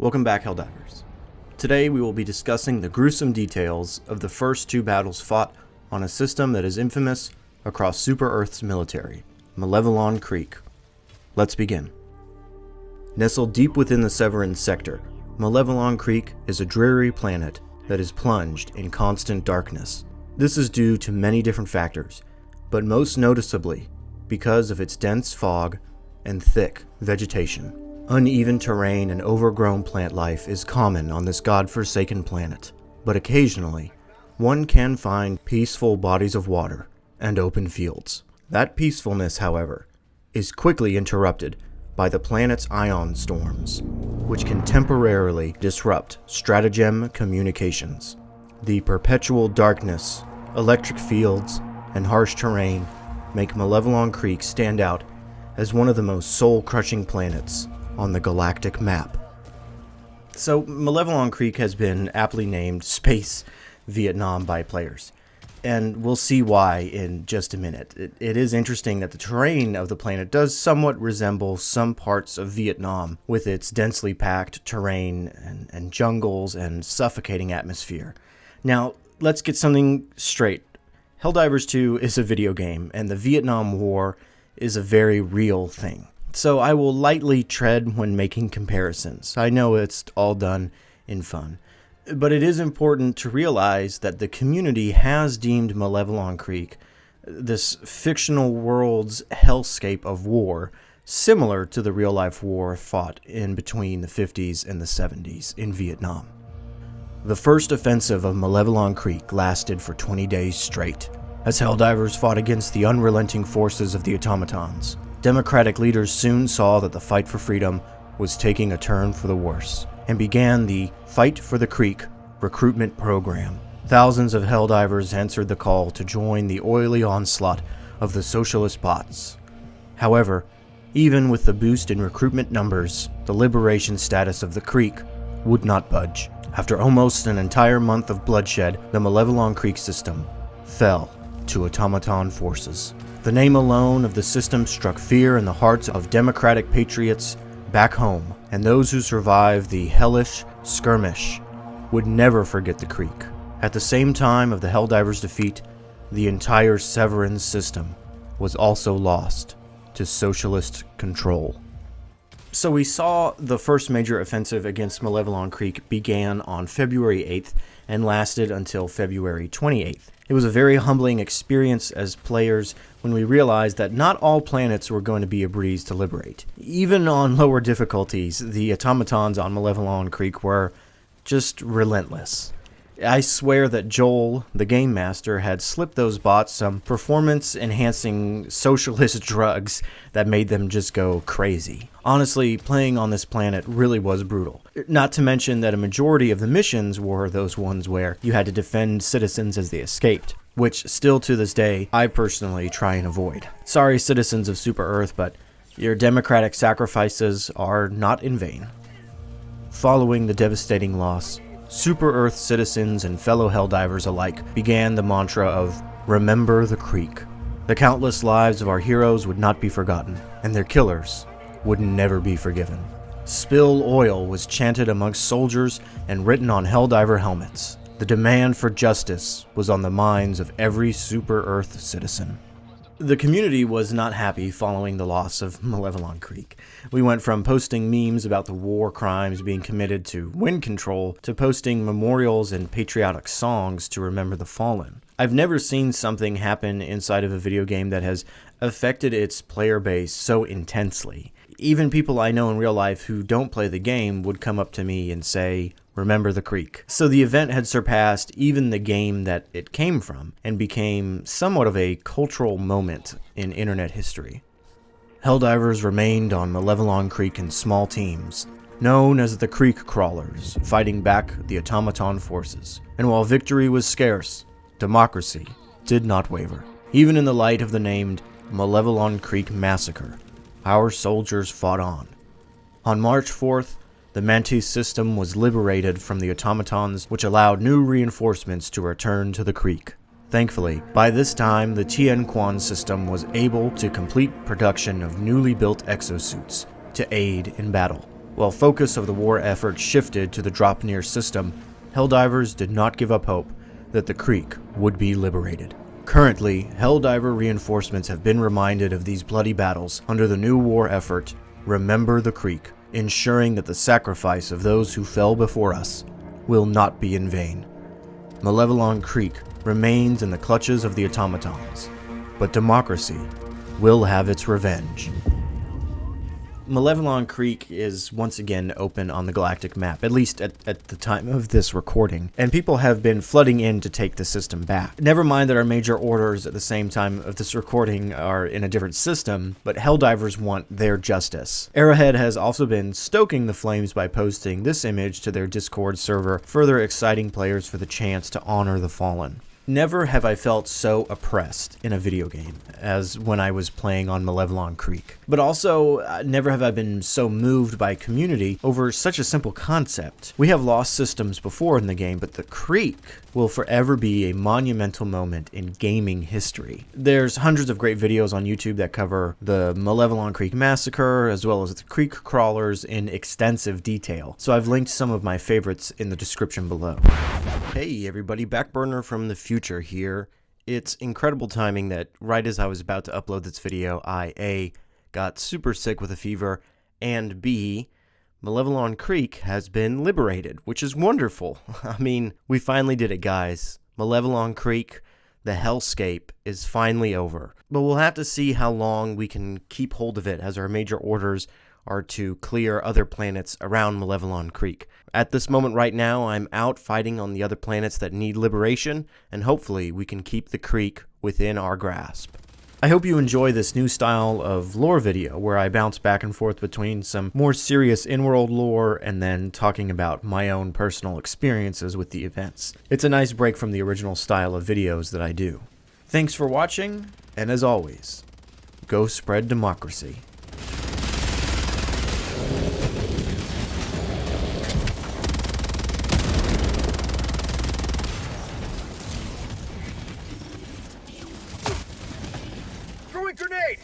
Welcome back, Helldivers. Today we will be discussing the gruesome details of the first two battles fought on a system that is infamous across Super Earth's military, Malevelon Creek. Let's begin. Nestled deep within the Severan sector, Malevelon Creek is a dreary planet that is plunged in constant darkness. This is due to many different factors, but most noticeably because of its dense fog and thick vegetation. Uneven terrain and overgrown plant life is common on this god-forsaken planet, but occasionally, one can find peaceful bodies of water and open fields. That peacefulness, however, is quickly interrupted by the planet's ion storms, which can temporarily disrupt stratagem communications. The perpetual darkness, electric fields, and harsh terrain make Malevelon Creek stand out as one of the most soul-crushing planets on the galactic map. So, Malevelon Creek has been aptly named Space Vietnam by players, and we'll see why in just a minute. It is interesting that the terrain of the planet does somewhat resemble some parts of Vietnam, with its densely packed terrain and jungles and suffocating atmosphere. Now, let's get something straight. Helldivers 2 is a video game, and the Vietnam War is a very real thing. So I will lightly tread when making comparisons. I know it's all done in fun. But it is important to realize that the community has deemed Malevelon Creek, this fictional world's hellscape of war, similar to the real-life war fought in between the 50s and the 70s in Vietnam. The first offensive of Malevelon Creek lasted for 20 days straight, as Helldivers fought against the unrelenting forces of the Automatons. Democratic leaders soon saw that the fight for freedom was taking a turn for the worse, and began the Fight for the Creek recruitment program. Thousands of Helldivers answered the call to join the oily onslaught of the socialist bots. However, even with the boost in recruitment numbers, the liberation status of the Creek would not budge. After almost an entire month of bloodshed, the Malevelon Creek system fell to Automaton forces. The name alone of the system struck fear in the hearts of democratic patriots back home, and those who survived the hellish skirmish would never forget the Creek. At the same time of the Helldivers' defeat, the entire Severan system was also lost to socialist control. So we saw the first major offensive against Malevelon Creek began on February 8th and lasted until February 28th. It was a very humbling experience as players when we realized that not all planets were going to be a breeze to liberate. Even on lower difficulties, the automatons on Malevelon Creek were just relentless. I swear that Joel, the game master, had slipped those bots some performance-enhancing socialist drugs that made them just go crazy. Honestly, playing on this planet really was brutal. Not to mention that a majority of the missions were those ones where you had to defend citizens as they escaped, which still to this day, I personally try and avoid. Sorry, citizens of Super Earth, but your democratic sacrifices are not in vain. Following the devastating loss, Super Earth citizens and fellow Helldivers alike began the mantra of "Remember the Creek." The countless lives of our heroes would not be forgotten, and their killers would never be forgiven. "Spill oil" was chanted amongst soldiers and written on Helldiver helmets. The demand for justice was on the minds of every Super Earth citizen. The community was not happy following the loss of Malevelon Creek. We went from posting memes about the war crimes being committed to wind control to posting memorials and patriotic songs to remember the fallen. I've never seen something happen inside of a video game that has affected its player base so intensely. Even people I know in real life who don't play the game would come up to me and say, "Remember the Creek." So the event had surpassed even the game that it came from and became somewhat of a cultural moment in internet history. Helldivers remained on Malevelon Creek in small teams, known as the Creek Crawlers, fighting back the Automaton forces. And while victory was scarce, democracy did not waver. Even in the light of the named Malevelon Creek Massacre, our soldiers fought on. On March 4th, the Mantis system was liberated from the automatons, which allowed new reinforcements to return to the Creek. Thankfully, by this time, the Tien Quan system was able to complete production of newly built exosuits to aid in battle. While focus of the war effort shifted to the Dropnir system, Helldivers did not give up hope that the creek would be liberated. Currently, Helldiver reinforcements have been reminded of these bloody battles under the new war effort, Remember the Creek, ensuring that the sacrifice of those who fell before us will not be in vain. Malevelon Creek remains in the clutches of the Automatons, but democracy will have its revenge. Malevelon Creek is once again open on the galactic map, at least at the time of this recording, and people have been flooding in to take the system back. Never mind that our major orders at the same time of this recording are in a different system, but Helldivers want their justice. Arrowhead has also been stoking the flames by posting this image to their Discord server, further exciting players for the chance to honor the fallen. Never have I felt so oppressed in a video game as when I was playing on Malevelon Creek. But also, never have I been so moved by community over such a simple concept. We have lost systems before in the game, but the Creek will forever be a monumental moment in gaming history. There's hundreds of great videos on YouTube that cover the Malevelon Creek massacre, as well as the Creek crawlers in extensive detail. So I've linked some of my favorites in the description below. Hey everybody, Backburner from the future here. It's incredible timing that right as I was about to upload this video, I A, got super sick with a fever, and B, Malevelon Creek has been liberated, which is wonderful. I mean, we finally did it, guys. Malevelon Creek, the hellscape, is finally over. But we'll have to see how long we can keep hold of it, as our major orders are to clear other planets around Malevelon Creek. At this moment right now, I'm out fighting on the other planets that need liberation, and hopefully we can keep the creek within our grasp. I hope you enjoy this new style of lore video, where I bounce back and forth between some more serious in-world lore and then talking about my own personal experiences with the events. It's a nice break from the original style of videos that I do. Thanks for watching, and as always, go spread democracy. Throwing grenade!